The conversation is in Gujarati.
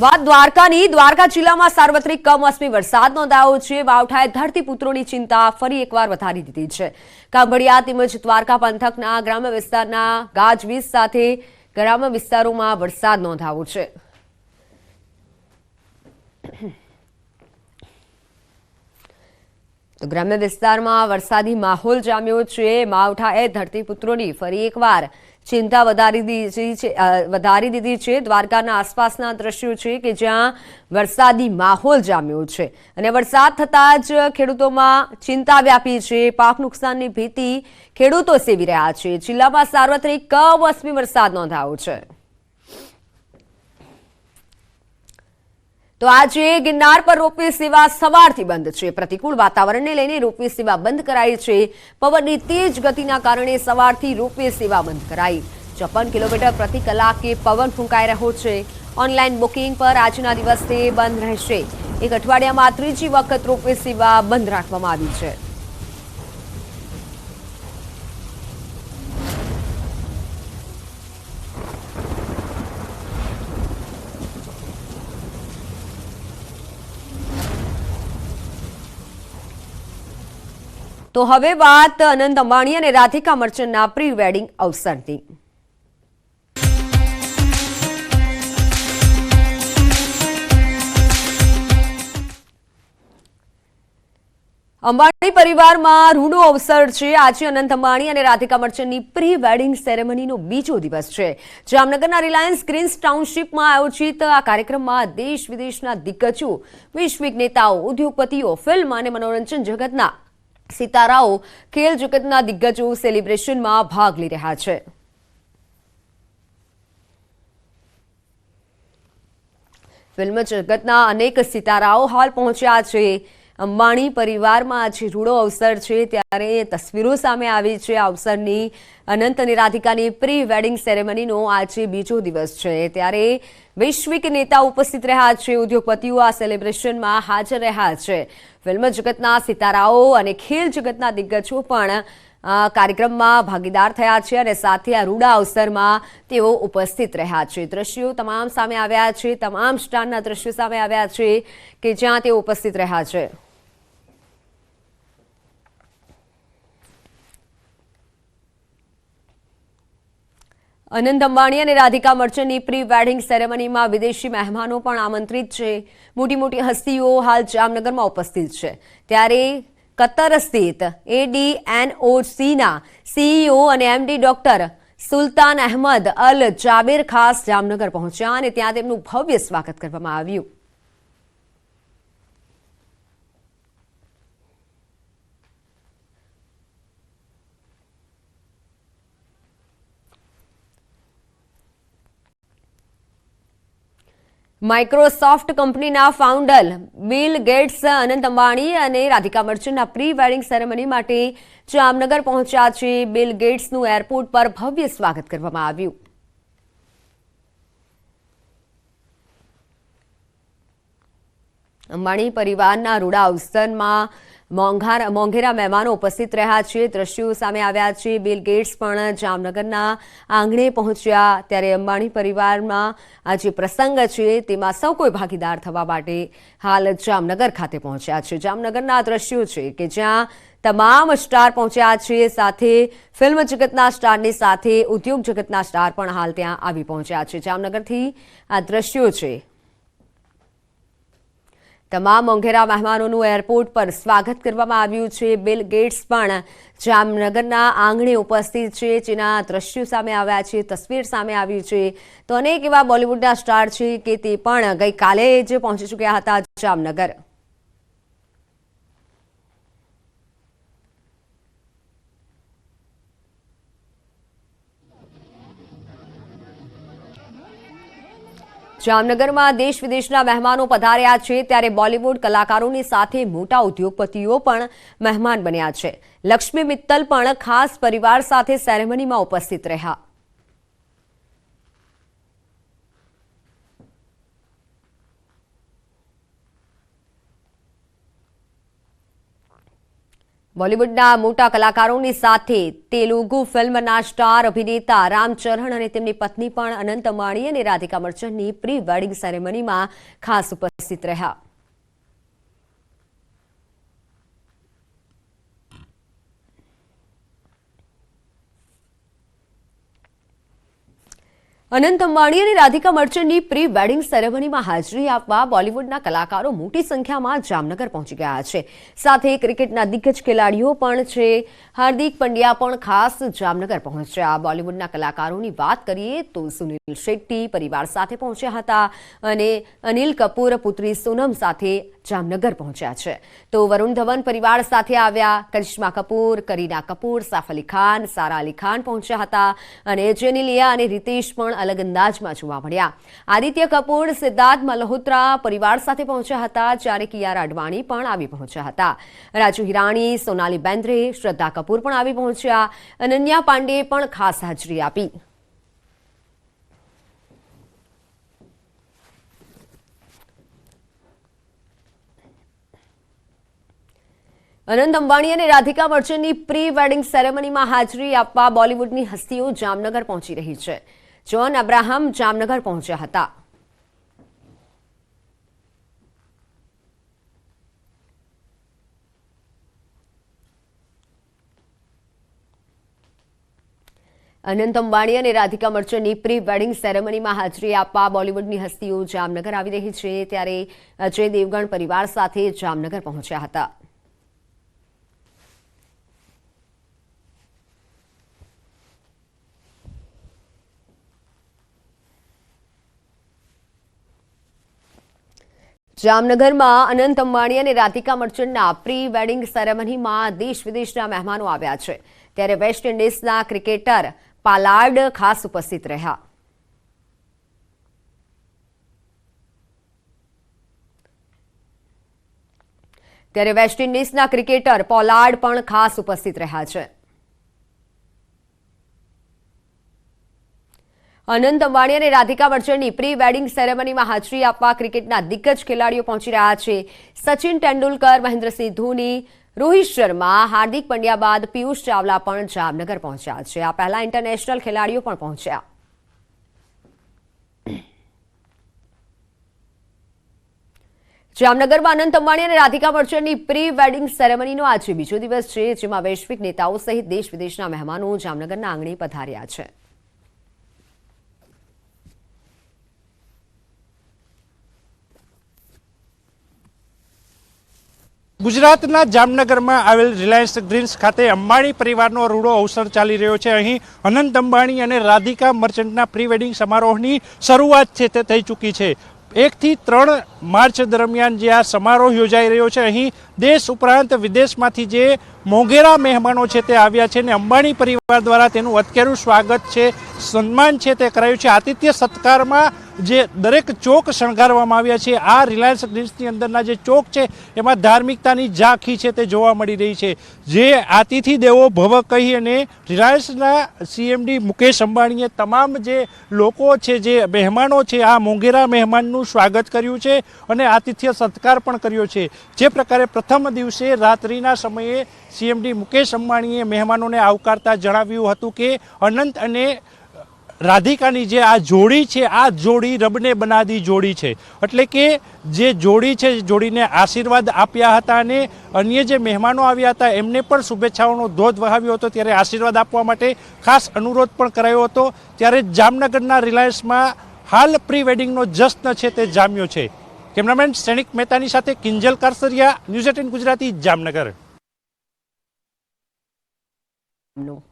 વાત દ્વારકાની દ્વારકા જિલ્લામાં સાર્વત્રિક કમોસમી વરસાદ નોંધાયો છે। માવઠાએ ધરતીપુત્રોની ચિંતા ફરી એકવાર વધારી દીધી છે। કાંભળિયા તેમજ દ્વારકા પંથકના ગ્રામ્ય વિસ્તારના ગાજવીજ સાથે ગ્રામ્ય વિસ્તારોમાં વરસાદ નોંધાયો છે। તો ગ્રામ્ય વિસ્તારમાં વરસાદી માહોલ જામ્યો છે। માવઠાએ ધરતીપુત્રોની ફરી એકવાર ચિંતા વધારી દીધી છે। દ્વારકાના આસપાસના દ્રશ્યો છે કે જ્યાં વરસાદી માહોલ જામ્યો છે અને વરસાદ થતાં જ ખેડૂતોમાં ચિંતા વ્યાપી છે। પાક નુકસાનની ભીતિ ખેડૂતો સેવી રહ્યા છે। જિલ્લામાં સાર્વત્રિક કમોસમી વરસાદ નોંધાયો છે। તો આજે ગિરનાર પર રોપવે સેવા સવારથી બંધ છે। પ્રતિકૂળ વાતાવરણને લઈને રોપવે સેવા બંધ કરાઈ છે। પવનની તેજ ગતિના કારણે સવારથી રોપવે સેવા બંધ કરાઈ। 54 કિલોમીટર પ્રતિ કલાકે પવન ફૂંકાઈ રહ્યો છે। ઓનલાઈન બુકિંગ પર આજના દિવસે બંધ રહેશે। એક અઠવાડિયામાં ત્રીજી વખત રોપવે સેવા બંધ રાખવામાં આવી છે। તો હવે વાત અનંત અંબાણી અને રાધિકા મર્ચન્ટના પ્રી વેડિંગ અવસરની। અંબાણી પરિવારમાં રૂડો અવસર છે। આજે અનંત અંબાણી અને રાધિકા મર્ચન્ટની પ્રી વેડિંગ સેરેમનીનો બીજો દિવસ છે। જામનગરના રિલાયન્સ ગ્રીન્સ ટાઉનશીપમાં આયોજિત આ કાર્યક્રમમાં દેશ વિદેશના દિગ્ગજો, વૈશ્વિક નેતાઓ, ઉદ્યોગપતિઓ, ફિલ્મ અને મનોરંજન જગતના સિતારાઓ, ખેલ જગતના દિગ્ગજો સેલિબ્રેશનમાં ભાગ લઈ રહ્યા છે। ફિલ્મ જગતના અનેક સિતારાઓ હાલ પહોંચ્યા છે। અંબાણી પરિવારમાં આજે રૂડો અવસર છે ત્યારે તસવીરો સામે આવી છે। આ અવસરની અનંત અને રાધિકાની પ્રી વેડિંગ સેરેમનીનો આજે બીજો દિવસ છે ત્યારે વૈશ્વિક નેતા ઉપસ્થિત રહ્યા છે। ઉદ્યોગપતિઓ આ સેલિબ્રેશનમાં હાજર રહ્યા છે। ફિલ્મ જગતના સિતારાઓ અને ખેલ જગતના દિગ્ગજો પણ કાર્યક્રમમાં ભાગીદાર થયા છે અને સાથે આ રૂડા અવસરમાં તેઓ ઉપસ્થિત રહ્યા છે। દ્રશ્યો તમામ સામે આવ્યા છે। તમામ સ્ટારના દ્રશ્યો સામે આવ્યા છે કે જ્યાં તેઓ ઉપસ્થિત રહ્યા છે। અનંત અંબાણી અને રાધિકા મર્ચન્ટની પ્રી વેડિંગ સેરેમનીમાં વિદેશી મહેમાનો પણ આમંત્રિત છે। મોટી મોટી હસ્તીઓ હાલ જામનગરમાં ઉપસ્થિત છે ત્યારે કતર સ્થિત ADNOCના CEO અને MD ડોક્ટર સુલતાન અહેમદ અલ જાબેર ખાસ જામનગર પહોંચ્યા અને ત્યાં તેમનું ભવ્ય સ્વાગત કરવામાં આવ્યું। માઇક્રોસોફ્ટ કંપનીના ફાઉન્ડર બિલ ગેટ્સ અનંત અંબાણી અને રાધિકા મર્ચન્ટના પ્રી વેડિંગ સેરેમની માટે જામનગર પહોંચ્યા છે। બિલ ગેટ્સનું એરપોર્ટ પર ભવ્ય સ્વાગત કરવામાં આવ્યું। અંબાણી પરિવારના રૂડા અવસરમાં મોંઘેરા મહેમાનો ઉપસ્થિત રહ્યા છે। દ્રશ્યો સામે આવ્યા છે। બિલ ગેટ્સ પણ જામનગરના આંગણે પહોંચ્યા ત્યારે અંબાણી પરિવારમાં આ જે પ્રસંગ છે તેમાં સૌ કોઈ ભાગીદાર થવા માટે હાલ જામનગર ખાતે પહોંચ્યા છે। જામનગરના દ્રશ્યો છે કે જ્યાં તમામ સ્ટાર પહોંચ્યા છે। સાથે ફિલ્મ જગતના સ્ટારની સાથે ઉદ્યોગ જગતના સ્ટાર પણ હાલ ત્યાં આવી પહોંચ્યા છે। જામનગરથી આ દ્રશ્યો છે। તમામ મોંઘેરા મહેમાનોનું એરપોર્ટ પર સ્વાગત કરવામાં આવ્યું છે। બિલ ગેટ્સ પણ જામનગરના આંગણે ઉપસ્થિત છે જેના દ્રશ્યો સામે આવ્યા છે, તસવીર સામે આવી છે। તો અનેક એવા બોલિવૂડના સ્ટાર છે કે તે પણ ગઈકાલે જ પહોંચી ચૂક્યા હતા જામનગર। જામનગરમાં દેશ વિદેશના મહેમાનો પધાર્યા છે ત્યારે બોલિવૂડ કલાકારોની સાથે મોટા ઉદ્યોગપતિઓ પણ મહેમાન બન્યા છે। લક્ષ્મી મિત્તલ પણ ખાસ પરિવાર સાથે સેરેમનીમાં ઉપસ્થિત રહ્યા। બોલિવૂડના મોટા કલાકારોની સાથે તેલુગુ ફિલ્મના સ્ટાર અભિનેતા રામચરણ અને તેમની પત્ની પણ અનંત અંબાણી અને રાધિકા મર્ચન્ટની પ્રી વેડિંગ સેરેમનીમાં ખાસ ઉપસ્થિત રહ્યા. અનંત અંબાણી અને રાધિકા મર્ચન્ટની પ્રી વેડિંગ સેરેમનીમાં હાજરી આપવા બોલિવૂડના કલાકારો મોટી સંખ્યામાં જામનગર પહોંચી ગયા છે. સાથે ક્રિકેટના દિગ્ગજ ખેલાડીઓ પણ છે. હાર્દિક પંડ્યા પણ ખાસ જામનગર પહોંચ્યા. બોલિવૂડના કલાકારોની વાત કરીએ તો સુનિલ શેટ્ટી પરિવાર સાથે પહોંચ્યા હતા અને અનિલ કપૂર પુત્રી સોનમ સાથે જામનગર પહોંચ્યા છે. તો વરુણ ધવન પરિવાર સાથે આવ્યા. કરિશ્મા કપૂર, કરીના કપૂર, સૈફ અલી ખાન, સારા અલી ખાન પહોંચ્યા હતા અને જેનેલિયા અને રિતેશ પણ અલગ અંદાજમાં જોવા મળ્યા. આદિત્ય કપૂર, સિદ્ધાર્થ મલ્હોત્રા પરિવાર સાથે પહોંચ્યા હતા, જ્યારે કિયારા અડવાણી પણ આવી પહોંચ્યા હતા. રાજુ હિરાણી, સોનાલી બેન્દ્રે, શ્રદ્ધા કપૂર પણ આવી પહોંચ્યા. અનન્યા પાંડેએ પણ ખાસ હાજરી આપી. અનંત અંબાણી અને રાધિકા મર્ચન્ટની પ્રી વેડિંગ સેરેમનીમાં હાજરી આપવા બોલિવૂડની હસ્તીઓ જામનગર પહોંચી રહી છે. જોન અબ્રાહમ જામનગર પહોંચ્યા હતા. અનંત અંબાણી અને રાધિકા મર્ચન્ટની પ્રી વેડિંગ સેરેમનીમાં હાજરી આપવા બોલિવૂડની હસ્તીઓ જામનગર આવી રહી છે, ત્યારે અજય દેવગણ પરિવાર સાથે જામનગર પહોંચ્યા હતા. જામનગરમાં અનંત અંબાણી અને રાધિકા મર્ચન્ટના પ્રી વેડિંગ સેરેમનીમાં દેશ વિદેશના મહેમાનો આવ્યા છે, ત્યારે વેસ્ટ ઇન્ડિઝના ક્રિકેટર પાલાર્ડ ખાસ ઉપસ્થિત રહ્યા. ત્યારે વેસ્ટ ઇન્ડિઝના ક્રિકેટર પોલાર્ડ પણ ખાસ ઉપસ્થિત રહ્યા છે. અનંત અંબાણી અને રાધિકા મર્ચન્ટની પ્રી વેડિંગ સેરેમનીમાં હાજરી આપવા ક્રિકેટના દિગ્ગજ ખેલાડીઓ પહોંચી રહ્યા છે. સચિન તેંડુલકર, મહેન્દ્રસિંહ ધોની, રોહિત શર્મા, હાર્દિક પંડ્યા બાદ પિયુષ ચાવલા પણ જામનગર પહોંચ્યા છે. આ પહેલા ઇન્ટરનેશનલ ખેલાડીઓ પણ પહોંચ્યા. જામનગરમાં અનંત અંબાણી અને રાધિકા મર્ચન્ટની પ્રી વેડિંગ સેરેમનીનો આજે બીજો દિવસ છે, જેમાં વૈશ્વિક નેતાઓ સહિત દેશ વિદેશના મહેમાનો જામનગરના આંગણે પધાર્યા છે. ગુજરાતના જામનગરમાં આવેલ રિલાયન્સ ગ્રીન્સ ખાતે અંબાણી પરિવારનો રૂડો અવસર ચાલી રહ્યો છે. અહીં અનંત અંબાણી અને રાધિકા મર્ચન્ટના પ્રી વેડિંગ સમારોહની શરૂઆત છે તે થઈ ચૂકી છે. 1 થી 3 માર્ચ દરમિયાન જે આ સમારોહ યોજાઈ રહ્યો છે, અહીં દેશ ઉપરાંત વિદેશમાંથી જે મોંઘેરા મહેમાનો છે તે આવ્યા છે અને અંબાણી પરિવાર દ્વારા તેનું અત્યારું સ્વાગત છે, સન્માન છે તે કરાયું છે. આતિથ્ય સત્કારમાં જે દરેક ચોક શણગારવામાં આવ્યા છે. આ રિલાયન્સ ગ્રીન્સની અંદરના જે ચોક છે એમાં ધાર્મિકતાની ઝાંખી છે તે જોવા મળી રહી છે. જે આતિથિ દેવો ભવ કહી અને રિલાયન્સના CMD મુકેશ અંબાણીએ તમામ જે લોકો છે, જે મહેમાનો છે, આ મોંઘેરા મહેમાનનું સ્વાગત કર્યું છે અને આતિથ્ય સત્કાર પણ કર્યો છે. જે પ્રકારે પ્રથમ દિવસે રાત્રિના સમયે CMD મુકેશ અંબાણીએ મહેમાનોને આવકારતા જણાવ્યું હતું કે અનંત અને રાધિકાની જે આ જોડી છે, આ જોડી રબને બનાદી જોડી છે. એટલે કે જે જોડી છે, જોડીને આશીર્વાદ આપ્યા હતા અને અન્ય જે મહેમાનો આવ્યા હતા એમને પણ શુભેચ્છાઓનો ધોધ વહાવ્યો હતો. ત્યારે આશીર્વાદ આપવા માટે ખાસ અનુરોધ પણ કરાયો હતો. ત્યારે જામનગરના રિલાયન્સમાં હાલ પ્રી વેડિંગનો જશ્ન છે તે જામ્યો છે. કેમેરામેન સૈનિક મહેતાની સાથે કિંજલ કારસરિયા, ન્યૂઝ 18 ગુજરાતી, જામનગર. No.